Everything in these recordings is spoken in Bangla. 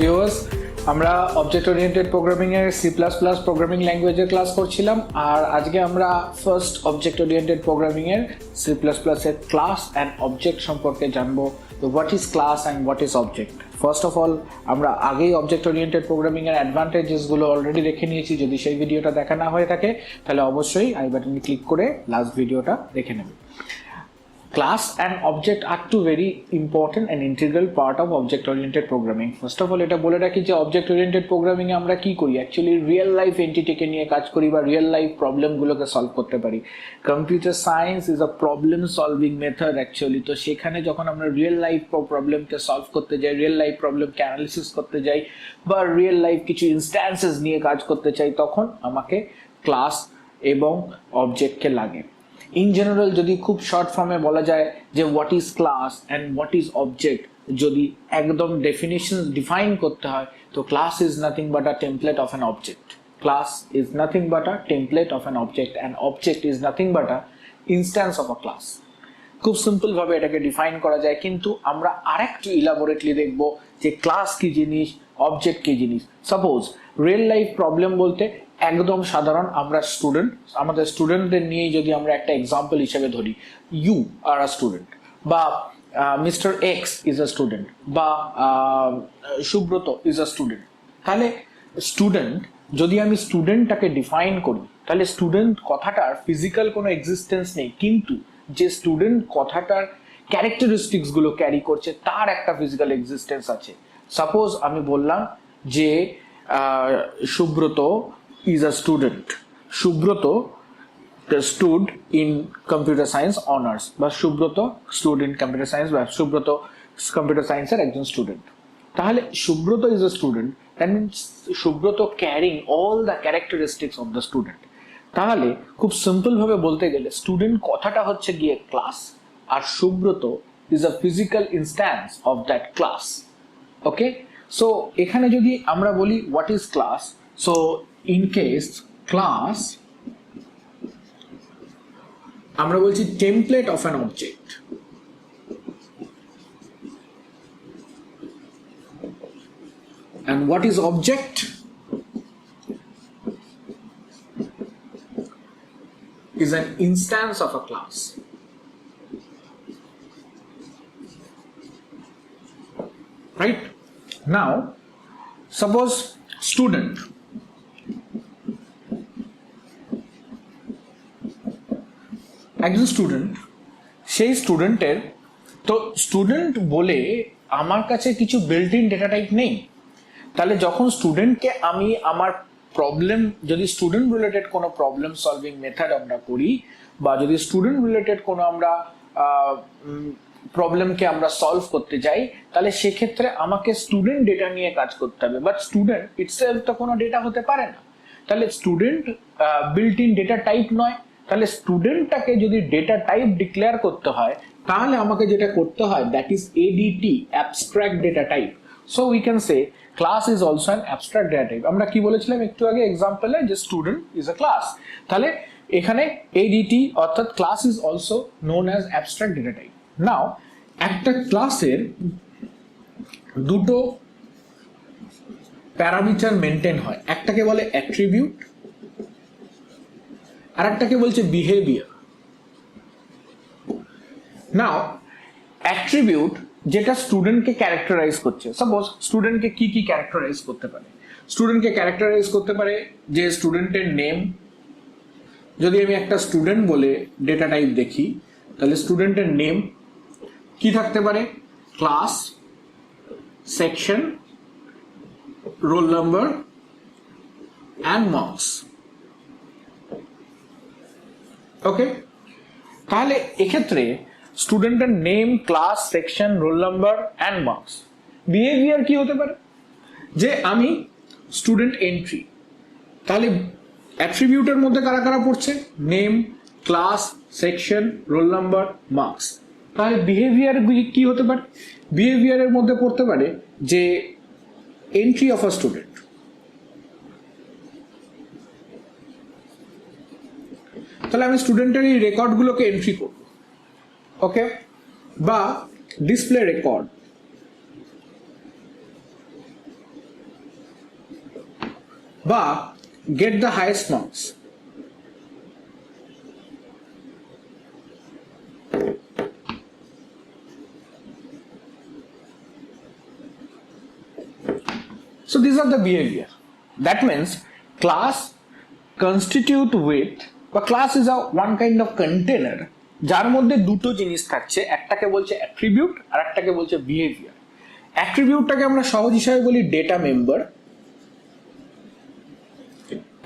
ভিউয়ার্স, আমরা অবজেক্ট ওরিয়েন্টেড প্রোগ্রামিং এর সি প্লাস প্লাস প্রোগ্রামিং ল্যাঙ্গুয়েজের ক্লাস করছিলাম, আর আজকে আমরা ফার্স্ট অবজেক্ট ওরিয়েন্টেড প্রোগ্রামিং এর সি প্লাস প্লাস এর ক্লাস অ্যান্ড অবজেক্ট সম্পর্কে জানবো। What is class and what is object. First of all আমরা আগেই অবজেক্ট ওরিয়েন্টেড প্রোগ্রামিং এর অ্যাডভান্টেজেসগুলো অলরেডি দেখে নিয়েছি। যদি সেই ভিডিওটা দেখা না হয়ে থাকে তাহলে অবশ্যই আই বাটনে ক্লিক করে লাস্ট ভিডিওটা দেখে নেবে। Class and object are two very important and integral part of object-oriented programming. First of all, এটা বলে রাখি যে object-oriented programming এ আমরা কি করি, অ্যাকচুয়ালি রিয়েল লাইফ এন্টিটিকে নিয়ে কাজ করি বা রিয়েল লাইফ প্রবলেমগুলোকে সলভ করতে পারি। Computer science is a problem solving method actually. তো সেখানে যখন আমরা রিয়েল লাইফ প্রবলেমকে সলভ করতে যাই, রিয়েল লাইফ প্রবলেমকে অ্যানালিসিস করতে যাই বা রিয়েল লাইফ কিছু ইনস্ট্যান্সেস নিয়ে কাজ করতে চাই, তখন আমাকে ক্লাস এবং অবজেক্টকে লাগে। ইন জেনারেল যদি খুব শর্ট ফর্মে বলা যায় যে what is class and what is object, যদি একদম ডেফিনিশন ডিফাইন করতে হয় তো class is nothing but a template of an object. Class is nothing but a template of an object and object is nothing but an instance of a class. খুব সিম্পল ভাবে এটাকে ডিফাইন করা যায়, কিন্তু আমরা আরেকটু ইলাবোরেটলি দেখবো যে ক্লাস কি জিনিস, অবজেক্ট কি জিনিস। সাপোজ রিয়েল লাইফ প্রবলেম বলতে একদম সাধারণ, আমরা স্টুডেন্ট, আমাদের স্টুডেন্টদের নিয়েই যদি আমরা একটা এক্সাম্পল হিসেবে ধরি, ইউ আর আ স্টুডেন্ট বা mister x is a student বা সুব্রত ইজ আ স্টুডেন্ট। তাহলে স্টুডেন্ট, যদি আমি স্টুডেন্টটাকে ডিফাইন করি তাহলে স্টুডেন্ট কথাটার ফিজিক্যাল কোনো এক্সিস্টেন্স নেই, কিন্তু যে স্টুডেন্ট কথাটার ক্যারেক্টারিস্টিক্স গুলো ক্যারি করছে তার একটা ফিজিক্যাল এক্সিস্টেন্স আছে। সাপোজ আমি বললাম যে Subrata is a student. Subroto stood in computer science honors, বা Subrata stood in computer science, বা সুব্রত computer science এর একজন স্টুডেন্ট। তাহলে Subrata is a student, that means Subrata carrying all the characteristics of the student। তাহলে খুব সিম্পল ভাবে বলতে গেলে স্টুডেন্ট কথাটা হচ্ছে গিয়ে ক্লাস, আর Subrata is a physical instance of that class। Okay, so এখানে যদি আমরা বলি what is class, so in case class আমরা বলছি template of an object, and what is object is an instance of a class। Right now suppose student, একজন স্টুডেন্ট, সেই স্টুডেন্টের তো স্টুডেন্ট বলে আমার কাছে কিছু বিল্ট ইন ডেটা টাইপ নেই। তাহলে যখন স্টুডেন্টকে আমি আমার প্রবলেম, যদি স্টুডেন্ট রিলেটেড কোনো প্রবলেম সলভিং মেথড আমরা করি বা যদি স্টুডেন্ট রিলেটেড কোনো আমরা প্রবলেমকে আমরা সলভ করতে যাই, তাহলে সেক্ষেত্রে আমাকে স্টুডেন্ট ডেটা নিয়ে কাজ করতে হবে। বাট স্টুডেন্ট ইটসেলফ তো কোনো ডেটা হতে পারে না। তাহলে student built in data type নয়। তাহলে স্টুডেন্টটাকে যদি ডেটা টাইপ ডিক্লেয়ার করতে হয় তাহলে আমাকে যেটা করতে হয়, that is এডিটি, abstract data type. So we can say class is also an abstract data type. আমরা কি বলেছিলাম একটু আগে এক্সাম্পলে, যে স্টুডেন্ট ইজ আ ক্লাস। তাহলে এখানে এডিটি অর্থাৎ class is also known as abstract data type. Now একটা ক্লাসের দুটো প্যারামিটার মেনটেন হয়, একটাকে বলে অ্যাট্রিবিউট আর একটাকে বলছে বিহেভিয়ার। নাও অ্যাট্রিবিউট যেটা স্টুডেন্টকে ক্যারেক্টারাইজ করছে, সাপোজ স্টুডেন্টকে কি কি ক্যারেক্টারাইজ করতে পারে, স্টুডেন্টকে ক্যারেক্টারাইজ করতে পারে যে স্টুডেন্টের নেম। যদি আমি একটা স্টুডেন্ট বলে ডেটা টাইপ দেখি তাহলে স্টুডেন্টের নেম কি থাকতে পারে, class, section, roll number and marks. Okay, তাহলে এক্ষেত্রে স্টুডেন্টের name, class, section, roll number and marks. Behaviour কি হতে পারে, যে আমি স্টুডেন্ট এন্ট্রি, তাহলে অ্যাট্রিবিউটের মধ্যে কারা কারা পড়ছে, name, class, section, roll number, marks. তাহলে বিহেভিয়ার কি হতে পারে, বিহেভিয়ারের মধ্যে পড়তে পারে যে এন্ট্রি অফ আ স্টুডেন্ট। তাহলে আমি স্টুডেন্টের এই রেকর্ডগুলোকে এন্ট্রি করব, ওকে, বা ডিসপ্লে রেকর্ড। বা get the highest marks। So these are the behavior. That means class constitute with, বা class is a one kind of container যার মধ্যে দুটো জিনিস থাকছে, একটাকে বলছে অ্যাট্রিবিউট আর একটাকে বলছে বিহেভিয়ার। অ্যাট্রিবিউটটাকে আমরা সহজ হিসাবে বলি ডেটা মেম্বার,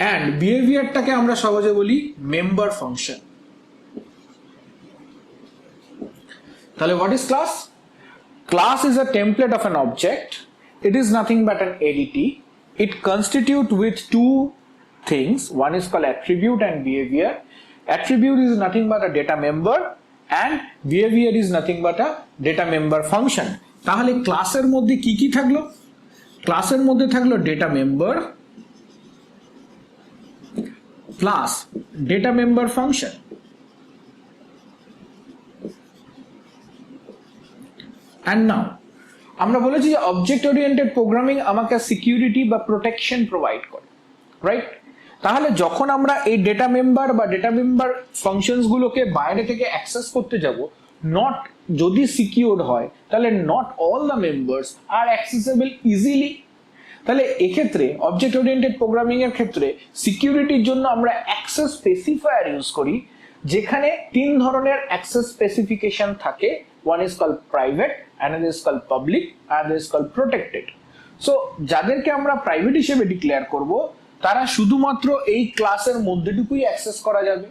অ্যান্ড বিহেভিয়ারটাকে আমরা সহজে বলি মেম্বার ফাংশন। তাহলে what is class? Class is a template of an object. It is nothing but an ADT. It constitutes with two things. One is called attribute and behavior. Attribute is nothing but a data member and behavior is nothing but a data member function. তাহলে ক্লাসের মধ্যে কি কি থাকলো? ক্লাসের মধ্যে থাকলো data member plus data member function. And now আমরা বলেছি যে অবজেক্ট ওরিয়েন্টেড প্রোগ্রামিং আমাকে সিকিউরিটি বা প্রোটেকশন প্রোভাইড করে, রাইট? তাহলে যখন আমরা এই ডেটা মেম্বার বা ডেটা মেম্বার ফাংশনস গুলোকে বাইরে থেকে অ্যাক্সেস করতে যাব, নট যদি সিকিউরড হয় তাহলে not all the members are accessible easily. তাহলে এক্ষেত্রে অবজেক্ট ওরিয়েন্টেড প্রোগ্রামিং এর ক্ষেত্রে সিকিউরিটির জন্য আমরা অ্যাক্সেস স্পেসিফায়ার ইউজ করি, যেখানে তিন ধরনের অ্যাক্সেস স্পেসিফিকেশন থাকে। One is called private, another is called public, another is called protected. So যাদেরকে আমরা প্রাইভেট হিসেবে ডিক্লেয়ার করব তারা শুধুমাত্র এই ক্লাসের মধ্যেটুকুই অ্যাক্সেস করা যাবে।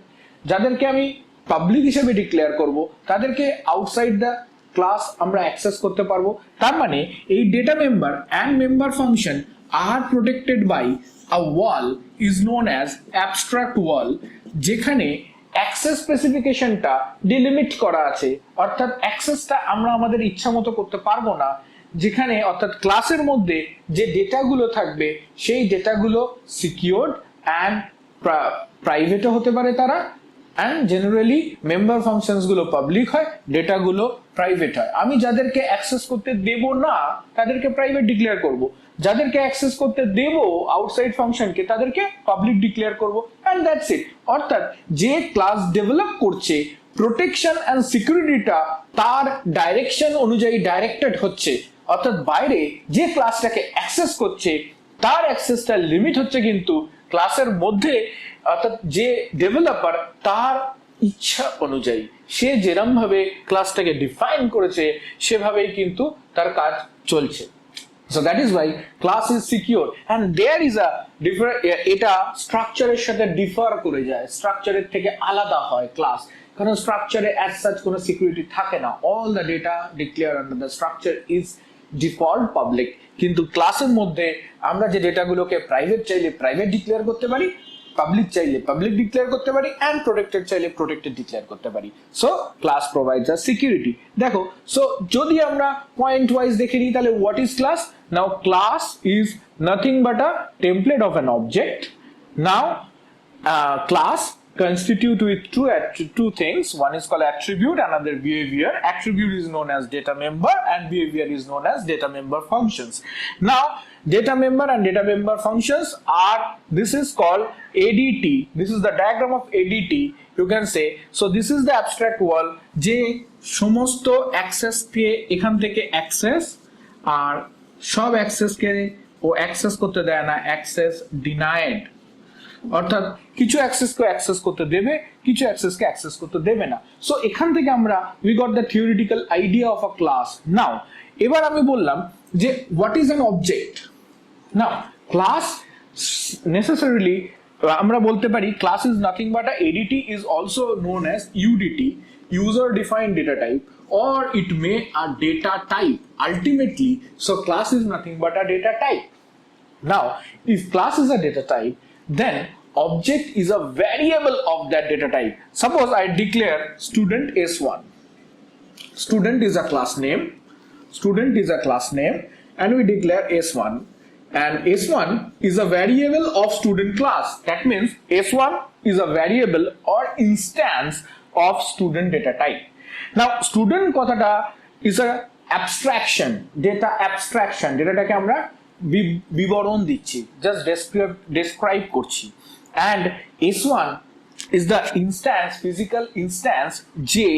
যাদেরকে আমি পাবলিক হিসেবে ডিক্লেয়ার করব তাদেরকে আউটসাইড দ্য ক্লাস আমরা অ্যাক্সেস করতে পারবো। তার মানে এই data member and member function আর protected by a wall is known as abstract wall, যেখানে অ্যাক্সেস স্পেসিফিকেশনটা ডিলিমিট করা আছে, অর্থাৎ অ্যাক্সেসটা আমরা আমাদের ইচ্ছা মতো করতে পারবো না। যেখানে অর্থাৎ ক্লাসের মধ্যে যে ডেটাগুলো থাকবে সেই ডেটাগুলো সিকিউরড অ্যান্ড প্রাইভেটও হতে পারে তারা, অ্যান্ড জেনারেলি মেম্বার ফাংশনস গুলো পাবলিক হয়, ডেটাগুলো প্রাইভেট হয়। আমি যাদেরকে অ্যাক্সেস করতে দেব না তাদেরকে প্রাইভেট ডিক্লেয়ার করব, যাদেরকে অ্যাক্সেস করতে দেব আউটসাইড ফাংশনকে তাদেরকে পাবলিক ডিক্লেয়ার করব, এন্ড দ্যাটস ইট। অর্থাৎ যে ক্লাস ডেভেলপ করছে প্রোটেকশন এন্ড সিকিউরিটিটা তার ডাইরেকশন অনুযায়ী ডাইরেক্টেড হচ্ছে, অর্থাৎ বাইরে যে ক্লাসটাকে অ্যাক্সেস করছে তার অ্যাক্সেসটা লিমিট হচ্ছে কিন্তু ক্লাসের মধ্যে, অর্থাৎ যে ডেভেলপার তার ইচ্ছা অনুযায়ী সে যেরকম ভাবে ক্লাসটাকে ডিফাইন করেছে সেভাবেই কিন্তু তার কাজ চলছে। So that is why class is secure and there is a different, এটা স্ট্রাকচারের সাথে ডিফার করে যায়, স্ট্রাকচারের থেকে আলাদা হয় ক্লাস, কারণ স্ট্রাকচারে অ্যাজ সাচ কোনো সিকিউরিটি থাকে না। All the data declare under the structure is default public, কিন্তু ক্লাসের মধ্যে আমরা যে ডেটাগুলোকে প্রাইভেট চাইলে প্রাইভেট ডিক্লেয়ার করতে পারি, পাবলিক চাইলে পাবলিক ডিক্লেয়ার করতে পারি, এন্ড প্রোটেক্টেড চাইলে প্রোটেক্টেড ডিক্লেয়ার করতে পারি। সো ক্লাস প্রোভাইডস আ সিকিউরিটি। দেখো, সো যদি আমরা পয়েন্ট ওয়াইজ দেখে নিই তাহলে what is class? Now class is nothing but a template of an object. Now class constitute with two things. One is called attribute, another behavior. Attribute is known as data member and behavior is known as data member functions. Now data member and data member functions are, this is called ADT. This is the diagram of ADT, you can say. So this is the abstract wall যে সমস্ত অ্যাক্সেস কে এখান থেকে অ্যাক্সেস, আর সব অ্যাক্সেস কে ও অ্যাক্সেস করতে দেয় না, অ্যাক্সেস ডিনাইড, অর্থাৎ কিছু অ্যাক্সেসকে অ্যাক্সেস করতে দেবে, কিছু অ্যাক্সেসকে অ্যাক্সেস করতে দেবে না। সো এখান থেকে আমরা we got the theoretical idea of a class. Now এবার আমি বললাম যে what is an object. Now class necessarily আমরা বলতে পারি class is nothing but a ADT is also known as UDT, user defined data type, or it may a data type ultimately. So class is nothing but a data type. Now if class is a data type, then object is a variable of that data type. Suppose I declare student S1. Student is a class name. Student is a class name, and we declare S1. And S1 is a variable of student class. That means S1 is a variable or instance of student data type. Now student কথাটা is a abstraction, data abstraction, ডেটাটাকে আমরা বিবরণ দিচ্ছি, জাস্ট ডেসক্রাইব করছি। And S1 is the instance, physical instance যে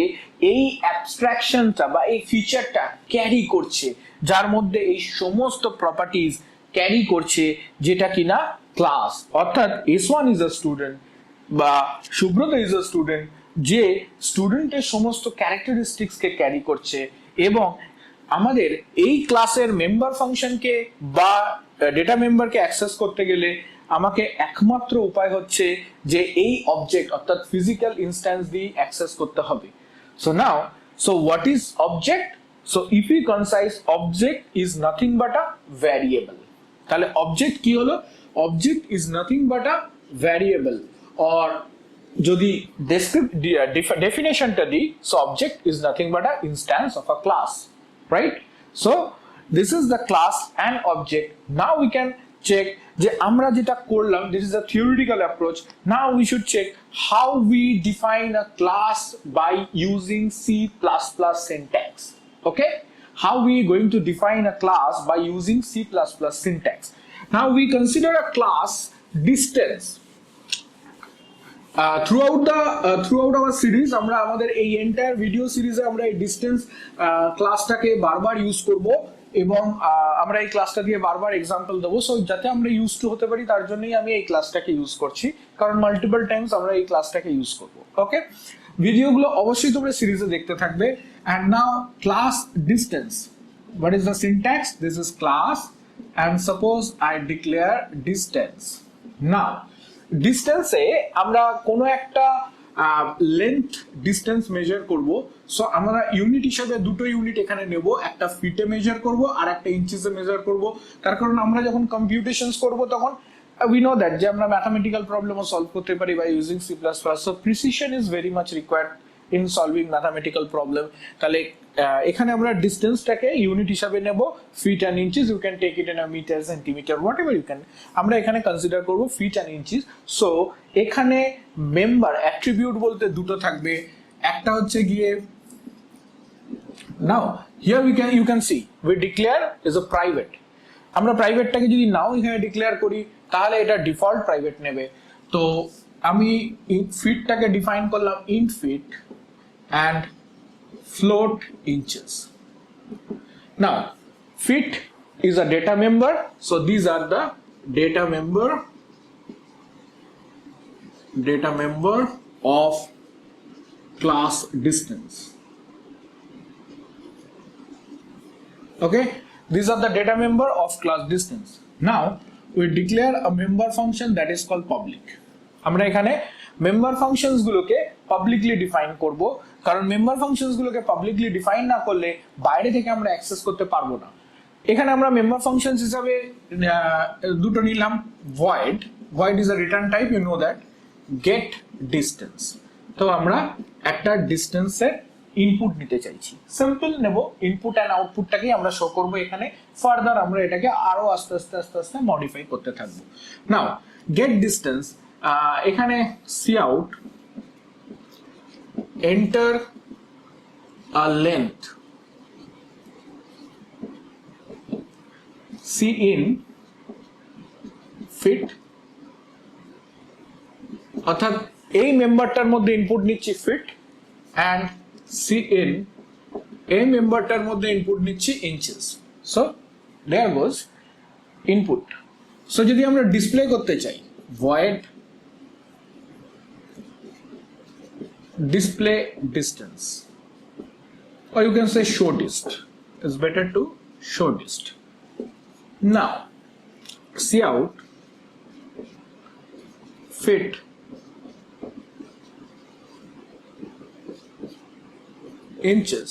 এই অ্যাবস্ট্রাকশনটা বা এই ফিচারটা ক্যারি করছে, যার মধ্যে এই সমস্ত প্রপার্টিজ ক্যারি করছে, যেটা কিনা ক্লাস। অর্থাৎ S1 ইজ আ স্টুডেন্ট বা সুব্রত ইজ আ স্টুডেন্ট, যে স্টুডেন্টের সমস্ত ক্যারেক্টারিস্টিক্সকে ক্যারি করছে। এবং আমাদের এই ক্লাসের মেম্বার ফাংশনকে বা ডেটা মেম্বারকে অ্যাক্সেস করতে গেলে আমাকে একমাত্র উপায় হচ্ছে যে এই অবজেক্ট অর্থাৎ ফিজিক্যাল ইনস্ট্যান্স দিয়ে অ্যাক্সেস করতে হবে। So now, so what is object? So if you concise, object is nothing but a variable. তাহলে অবজেক্ট কি হলো? Object is nothing but a variable. Or যদি ডেফিনেশনটা দিই, so object is nothing but an instance of a class, right? So this is the class and object. Now we can check যে আমরা যেটা করলাম, this is a theoretical approach. Now we should check how we define a class by using C++ syntax. Okay, how we going to define a class by using C++ syntax. Now we consider a class distance. Throughout our series, আমরা আমাদের এই এন্টায়ার ভিডিও সিরিজে আমরা এই ডিসটেন্স ক্লাসটাকে বারবার ইউজ করব এবং আমরা এই ক্লাসটা দিয়ে বারবার এক্সাম্পল দেবো। সো যাতে আমরা ইউজ টু হতে পারি, তার জন্যই আমি এই ক্লাসটাকে ইউজ করছি, কারণ মাল্টিপল টাইমস আমরা এই ক্লাসটাকে ইউজ করব। ওকে, ভিডিওগুলো অবশ্যই তোমরা সিরিজে দেখতে থাকবে। And now class distance, what is the syntax? This is class, and suppose I declare distance. Now ডিস্টেন্সে আমরা কোনো একটা লেন্থ ডিস্টেন্স মেজার করব। সো আমরা ইউনিট হিসেবে দুটো ইউনিট এখানে নেব, একটা ফিটে মেজার করব আর একটা ইঞ্চিসে মেজার করব। তার কারণ আমরা যখন কম্পিউটেশনস করব তখন we know that যে আমরা ম্যাথমেটিক্যাল প্রবলেমও সলভ করতে পারি by using C++. So precision is very much required in solving mathematical problem. তাহলে এখানে আমরা ডিসটেন্সটাকে ইউনিট হিসাবে নেব, feet and inches. You can take it in a metre, centimetre, whatever you can. আমরা এখানে কনসিডার করব ফিট অ্যান্ড ইঞ্চিস। সো এখানে মেম্বার অ্যাট্রিবিউট বলতে দুটো থাকবে, একটা হচ্ছে গিয়ে, now here you can see we declare is a private. আমরা প্রাইভেটটাকে যদি নাও এখানে ডিক্লেয়ার করি তাহলে এটা ডিফল্ট প্রাইভেট নেবে। তো আমি ফিটটাকে ডিফাইন করলাম int feet and float inches. Now fit is a data member, so these are the data member of class distance. Okay, these are the data member of class distance. Now we declare a member function that is called public. আমরা এখানে মেম্বার ফাংশনস গুলোকে পাবলিকলি ডিফাইন করব, কারণ মেম্বার ফাংশনস গুলোকে পাবলিকলি ডিফাইন না করলে বাইরে থেকে আমরা অ্যাক্সেস করতে পারবো না। এখানে আমরা মেম্বার ফাংশনস হিসাবে দুটো নিলাম, void is a return type, you know that, get distance। তো আমরা একটা ডিস্টেন্সের ইনপুট নিতে চাইছি, সিম্পল নেব, ইনপুট অ্যান্ড আউটপুটটাকেই আমরা শো করব এখানে। ফার্দার আমরা এটাকে আরো আস্তে আস্তে মডিফাই করতে থাকবো। নাও get distance, এখানে cout enter a length, cin fit, অর্থাৎ এই মেম্বারটার মধ্যে ইনপুট নিচ্ছি ফিট, অ্যান্ড cin এই মেম্বারটার মধ্যে ইনপুট নিচ্ছি inches. So there goes input. So যদি আমরা ডিসপ্লে করতে চাই, void display distance, or you can say show dist. It's better to show dist. Now cout fit inches,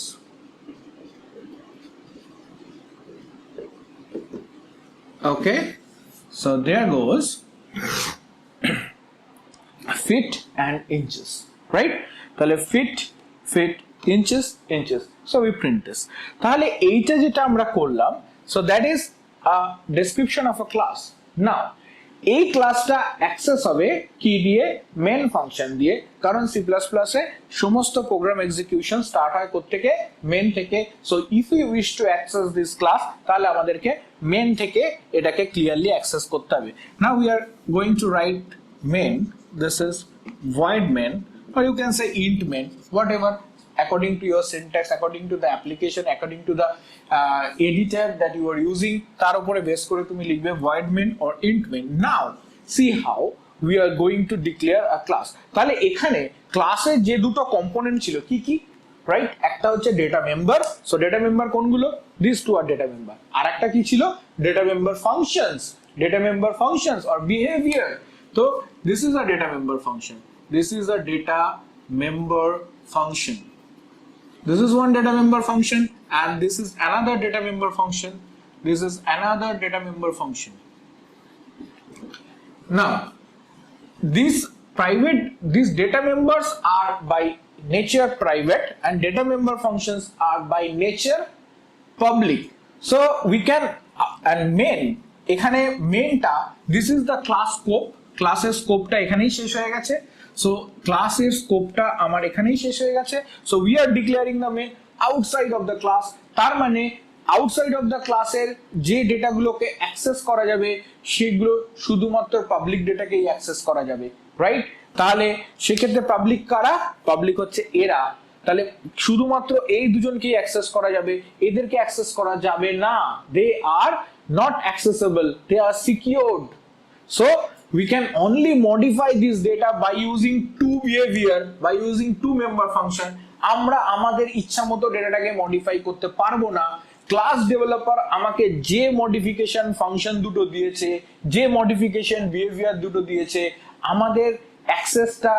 okay, so there goes fit and inches, right? তাহলে fit inches, so we print this. তাহলে এইটা যেটা আমরা করলাম, so that is a description of a class. Now এই ক্লাসটা অ্যাক্সেস হবে কি দিয়ে? মেন ফাংশন দিয়ে, কারণ C++ এ সমস্ত প্রোগ্রাম এক্সিকিউশন স্টার্ট হয় থেকে মেন থেকে। So if you wish to access this class, তাহলে আমাদেরকে মেন থেকে এটাকে ক্লিয়ারলি অ্যাক্সেস করতে হবে। Now we are going to write main, this is void main, or you can say int main, whatever according to your syntax, according to the application, according to the editor that you are using, তার উপরে বেস করে তুমি লিখবে void main or int main. Now see how we are going to declare a class. তাহলে এখানে ক্লাসের যে দুটো কম্পোনেন্ট ছিল কি কি, রাইট? একটা হচ্ছে data member, so data member কোনগুলো, this two are data member. আর একটা কি ছিল, data member functions, data member functions or behavior. So this is a data member function, this is a data member function, this is one data member function, and this is another data member function, this is another data member function. Now these data members are by nature private and data member functions are by nature public. So we can and main, এখানে মেনটা, this is the class scope, ক্লাসের স্কোপটা এখানেই শেষ হয়ে গেছে। সো ক্লাসের স্কোপটা আমার এখানেই শেষ হয়ে গেছে। So we are declaring the main outside of the class. তার মানে আউটসাইড অফ দ্য ক্লাসের যে ডেটাগুলোকে অ্যাক্সেস করা যাবে সেগুলো শুধুমাত্র পাবলিক ডেটাকেই অ্যাক্সেস করা যাবে, রাইট? তাহলে সেক্ষেত্রে পাবলিক কারা, পাবলিক হচ্ছে এরা। তাহলে শুধুমাত্র এই দুজনকেই অ্যাক্সেস করা যাবে, এদেরকে অ্যাক্সেস করা যাবে না। They are not accessible, they are secured. So we can only modify this data by using two behavior, by using two member function. আমরা আমাদের ইচ্ছা মতো ডেটাটাকে মডিফাই করতে পারবো না। ক্লাস ডেভেলপার আমাকে যে মডিফিকেশন ফাংশন দুটো দিয়েছে, যে মডিফিকেশন বিহেভিয়ার দুটো দিয়েছে, আমাদের অ্যাক্সেসটা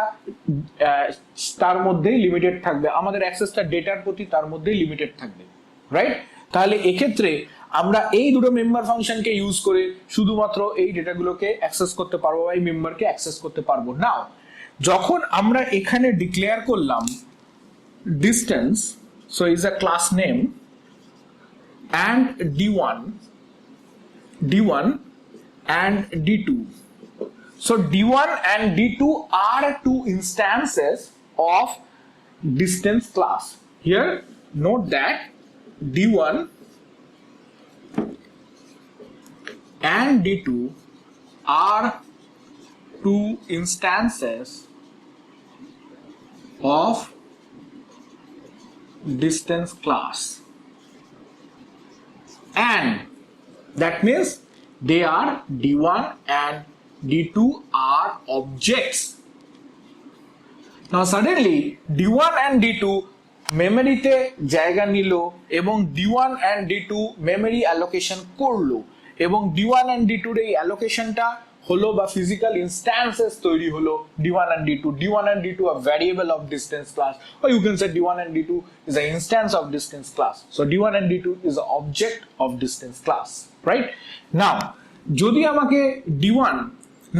তার মধ্যেই লিমিটেড থাকবে, আমাদের অ্যাক্সেসটা ডেটার প্রতি তার মধ্যেই লিমিটেড থাকবে, রাইট? তাহলে এক্ষেত্রে আমরা এই দুটো মেম্বার ফাংশনকে ইউজ করে শুধুমাত্র এই ডেটাগুলোকে অ্যাক্সেস করতে পারবো, এই মেম্বারকে অ্যাক্সেস করতে পারবো। নাও যখন আমরা এখানে ডিক্লেয়ার করলাম distance, so is a class name and d1 and d2. So d1 and d2 are two instances of distance class. Here note that d1 and d2 are two instances of distance class, and that means they are d1 and d2 are objects. Now suddenly d1 and d2 মেমোরিতে জায়গা নিল এবং d1 and d2 memory allocation করলো, এবং d1 and d2 এর এই অ্যালোকেশনটা হলো বা ফিজিক্যাল ইনস্ট্যান্সেস তৈরি হলো d1 and d2. d1 and d2 are variable of distance class, or you can say d1 and d2 is an instance of distance class. So d1 and d2 is an object of distance class, right? Now যদি আমাকে d1,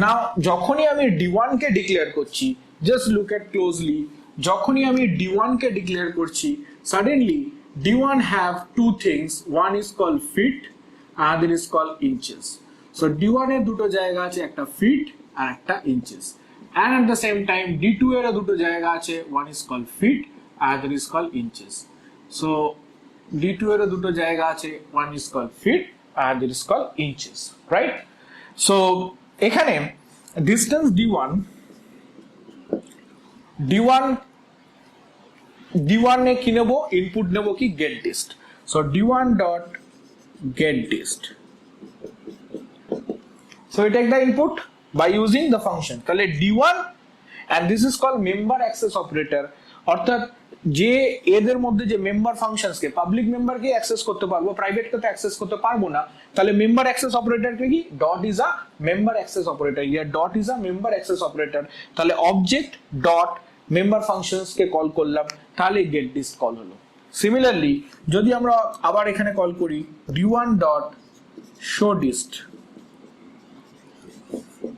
now যখনই আমি d1 কে ডিক্লেয়ার করছি, just look at closely, যখনই আমি d1 কে ডিক্লেয়ার করছি, suddenly d1 have two things, one is called feet, another is called inches. So d1 এর দুটো জায়গা আছে, একটা feet আর একটা inches, and at the same time d2 এর দুটো জায়গা আছে, one is called feet, another is called inches. So d2 এর দুটো জায়গা আছে, one is called feet, another is called inches, right? So এখানে distance d1 এ কি নেব, ইনপুট নেব কি, get dist. So d1 dot get dist, so we take the input by using the function, তাহলে d1, and this is called member access operator, অর্থাৎ যে এদের মধ্যে যে মেম্বার ফাংশনসকে, পাবলিক মেম্বারকে অ্যাক্সেস করতে পারবো, প্রাইভেটকে তো অ্যাক্সেস করতে পারবো না, তাহলে মেম্বার অ্যাক্সেস অপারেটরকে কি, dot is a member access operator, year dot is a member access operator. তাহলে অবজেক্ট ডট মেম্বার ফাংশনসকে কল করলাম, তাহলে গেট ডিস্ট কল হলো। সিমিলারলি যদি আমরা আবার এখানে কল করি d1 ডট শো ডিস্ট,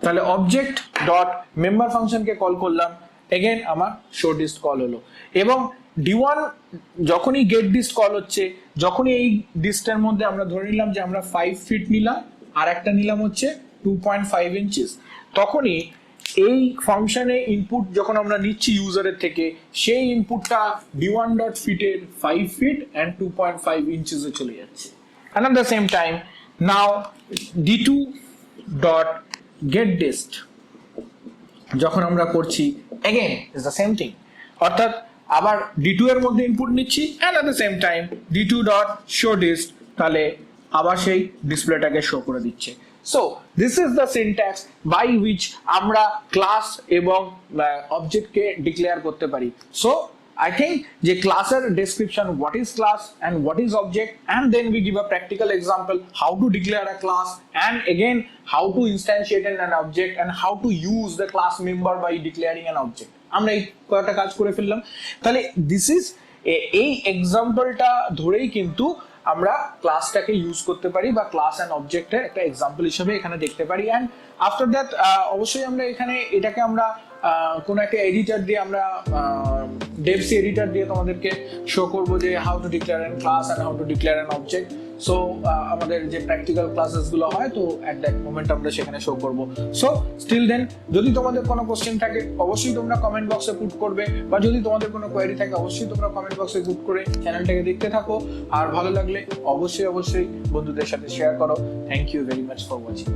তাহলে অবজেক্ট ডট মেম্বার ফাংশনকে কল করলাম, এগেন আমার শো ডিস্ট কল হলো। এবং d1 যখনই গেট ডিস্ট কল হচ্ছে, যখনই এই ডিস্টের মধ্যে আমরা ধরে নিলাম যে আমরা 5 ফিট নিলাম আর একটা নিলাম হচ্ছে 2.5 ইঞ্চিস, তখনই এই ফাংশনে ইনপুট যখন আমরা নিচ্ছি ইউজারের থেকে, সেই ইনপুটটা d1 ডট ফিটের 5 ফিট and 2.5 ইঞ্চিসে চলে যাচ্ছে। And at the same time now d2 dot gate dist যখন আমরা করছি again is the same thing, অর্থাৎ আবার d2 এর মধ্যে ইনপুট নিচ্ছি and at the same time d2 dot show dist, তাহলে আবার সেই ডিসপ্লেটাকে শো করে দিচ্ছে। So this is the syntax by which আমরা ক্লাস এবং অবজেক্টকে ডিক্লেয়ার করতে পারি। So I think যে ক্লাসের description, what is class and what is object, and then we give a practical example how to declare a class, and again how to instantiate an object and how to use the class member by declaring an object। আমরা এই কয়েকটা কাজ করে ফেললাম। তাহলে this is এই এক্সাম্পলটা ধরেই কিন্তু আমরা ক্লাসটাকে ইউজ করতে পারি বা ক্লাস এন্ড অবজেক্টের একটা এক্সাম্পল হিসেবে এখানে দেখতে পারি। এন্ড আফটার দ্যাট অবশ্যই আমরা এখানে এটাকে আমরা কোন একটা এডিটর দিয়ে আমরা ডেভসি এডিটর দিয়ে তোমাদেরকে শো করবো যে how to declare an class and how to declare an object. So আমাদের যে প্র্যাকটিক্যাল ক্লাসেস গুলো হয় তো এট দ্যাট মোমেন্ট আমরা সেখানে শো করবো। সো স্টিল দেন যদি তোমাদের কোনো কোশ্চেন থাকে অবশ্যই তোমরা কমেন্ট বক্সে পুট করবে, বা যদি তোমাদের কোনো কোয়েরি থাকে অবশ্যই তোমরা কমেন্ট বক্সে পুট করে চ্যানেলটাকে দেখতে থাকো। আর ভালো লাগলে অবশ্যই বন্ধুদের সাথে শেয়ার করো। Thank you very much for watching.